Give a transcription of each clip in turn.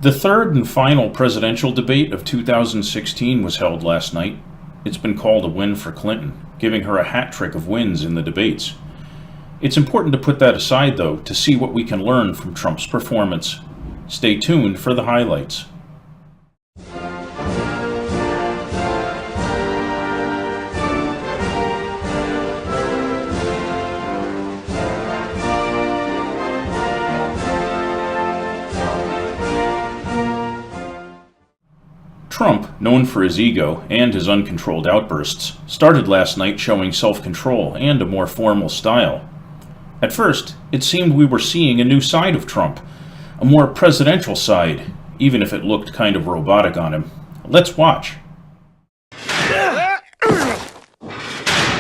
The third and final presidential debate of 2016 was held last night. It's been called a win for Clinton, giving her a hat trick of wins in the debates. It's important to put that aside, though, to see what we can learn from Trump's performance. Stay tuned for the highlights. Trump, known for his ego and his uncontrolled outbursts, started last night showing self-control and a more formal style. At first, it seemed we were seeing a new side of Trump, a more presidential side, even if it looked kind of robotic on him. Let's watch.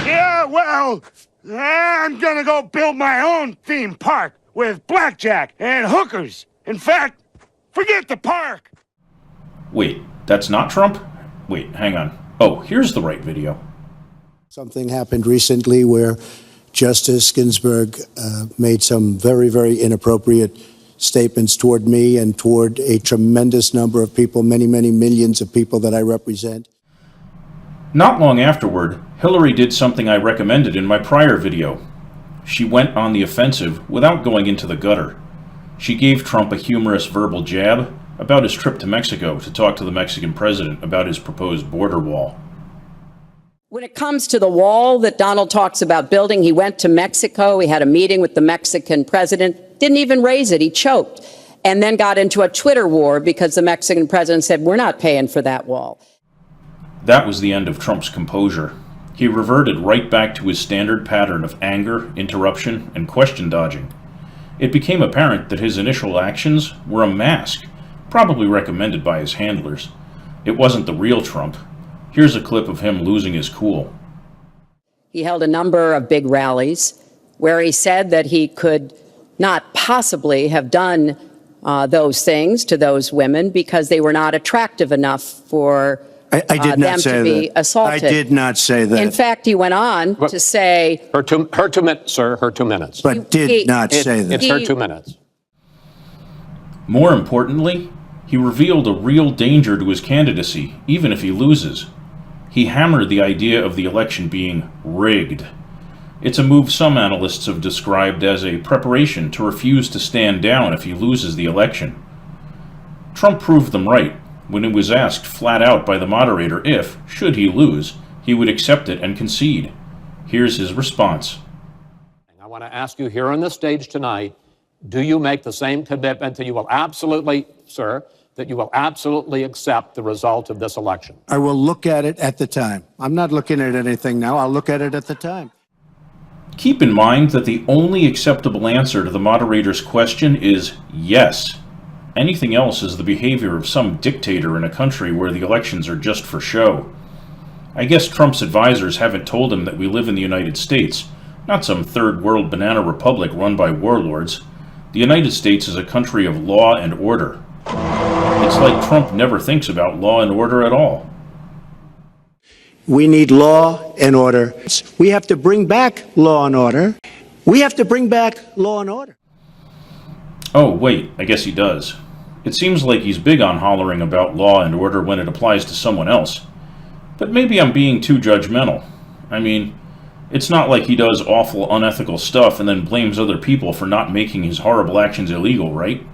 Yeah, well, I'm gonna go build my own theme park with blackjack and hookers. In fact, forget the park. Wait, that's not Trump? Wait, hang on. Oh, here's the right video. Something happened recently where Justice Ginsburg made some very, very inappropriate statements toward me and toward a tremendous number of people, many, many millions of people that I represent. Not long afterward, Hillary did something I recommended in my prior video. She went on the offensive without going into the gutter. She gave Trump a humorous verbal jab about his trip to Mexico to talk to the Mexican president about his proposed border wall. When it comes to the wall that Donald talks about building, he went to Mexico, he had a meeting with the Mexican president, didn't even raise it, he choked, and then got into a Twitter war because the Mexican president said, we're not paying for that wall. That was the end of Trump's composure. He reverted right back to his standard pattern of anger, interruption, and question dodging. It became apparent that his initial actions were a mask, probably recommended by his handlers. It wasn't the real Trump. Here's a clip of him losing his cool. He held a number of big rallies where he said that he could not possibly have done those things to those women because they were not attractive enough for I did not them say to be that. assaulted. I did not say that. In fact, he went on to say... Her 2 minutes, sir, her 2 minutes. But did not say that. It's her 2 minutes. More importantly, he revealed a real danger to his candidacy, even if he loses. He hammered the idea of the election being rigged. It's a move some analysts have described as a preparation to refuse to stand down if he loses the election. Trump proved them right when he was asked flat out by the moderator if, should he lose, he would accept it and concede. Here's his response. I want to ask you here on the stage tonight, do you make the same commitment that you will absolutely, sir, that you will absolutely accept the result of this election? I will look at it at the time. I'm not looking at anything now. I'll look at it at the time. Keep in mind that the only acceptable answer to the moderator's question is yes. Anything else is the behavior of some dictator in a country where the elections are just for show. I guess Trump's advisors haven't told him that we live in the United States, not some third world banana republic run by warlords. The United States is a country of law and order. It's like Trump never thinks about law and order at all. We need law and order. We have to bring back law and order. We have to bring back law and order. Oh, wait, I guess he does. It seems like he's big on hollering about law and order when it applies to someone else. But maybe I'm being too judgmental. I mean, it's not like he does awful, unethical stuff and then blames other people for not making his horrible actions illegal, right?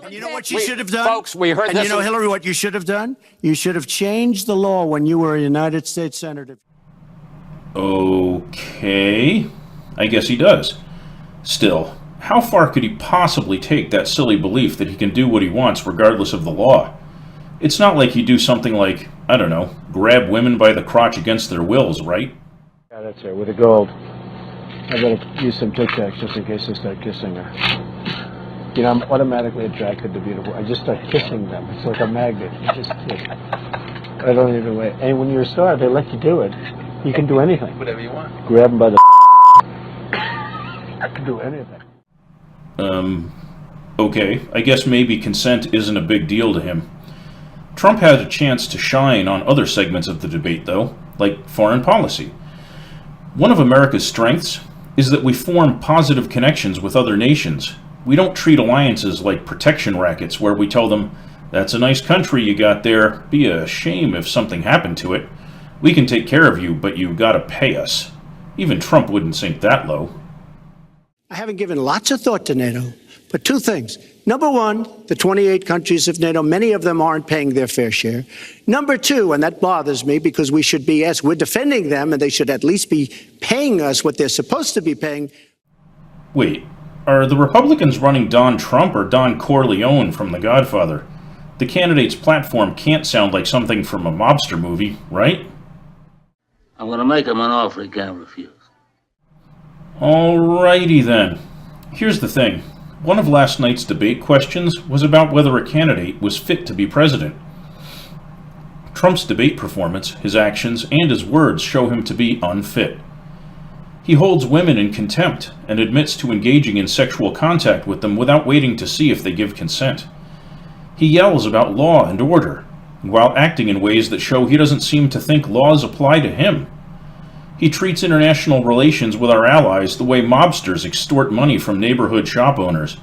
And you know what you should have done? Folks, we heard and this. You know, Hillary, what you should have done? You should have changed the law when you were a United States Senator. Okay, I guess he does. Still, how far could he possibly take that silly belief that he can do what he wants regardless of the law? It's not like he'd do something like, I don't know, grab women by the crotch against their wills, right? Yeah, that's right, with the gold. I gotta use some Tic Tacs just in case I start kissing her. You know, I'm automatically attracted to beautiful. I just start kissing them. It's like a magnet. I don't even wait. And when you're a star, they let you do it. You can do anything. Whatever you want. Grab them by the I can do anything. Okay, I guess maybe consent isn't a big deal to him. Trump had a chance to shine on other segments of the debate, though, like foreign policy. One of America's strengths is that we form positive connections with other nations. We don't treat alliances like protection rackets where we tell them, "That's a nice country you got there. Be a shame if something happened to it. We can take care of you, but you gotta pay us." Even Trump wouldn't sink that low. I haven't given lots of thought to NATO, but two things. Number one, the 28 countries of NATO, many of them aren't paying their fair share. Number two, and that bothers me because we should be, yes, we're defending them and they should at least be paying us what they're supposed to be paying. Wait, are the Republicans running Don Trump or Don Corleone from The Godfather? The candidate's platform can't sound like something from a mobster movie, right? I'm going to make him an offer he can't refuse. Alrighty then. Here's the thing. One of last night's debate questions was about whether a candidate was fit to be president. Trump's debate performance, his actions, and his words show him to be unfit. He holds women in contempt and admits to engaging in sexual contact with them without waiting to see if they give consent. He yells about law and order, while acting in ways that show he doesn't seem to think laws apply to him. He treats international relations with our allies the way mobsters extort money from neighborhood shop owners.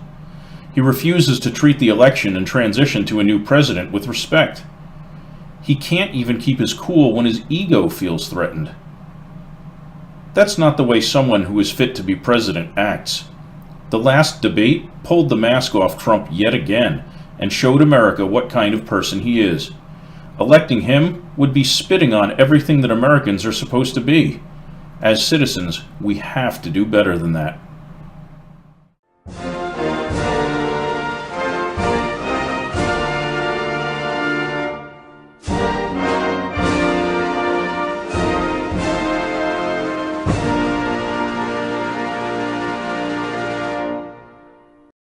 He refuses to treat the election and transition to a new president with respect. He can't even keep his cool when his ego feels threatened. That's not the way someone who is fit to be president acts. The last debate pulled the mask off Trump yet again and showed America what kind of person he is. Electing him would be spitting on everything that Americans are supposed to be. As citizens, we have to do better than that.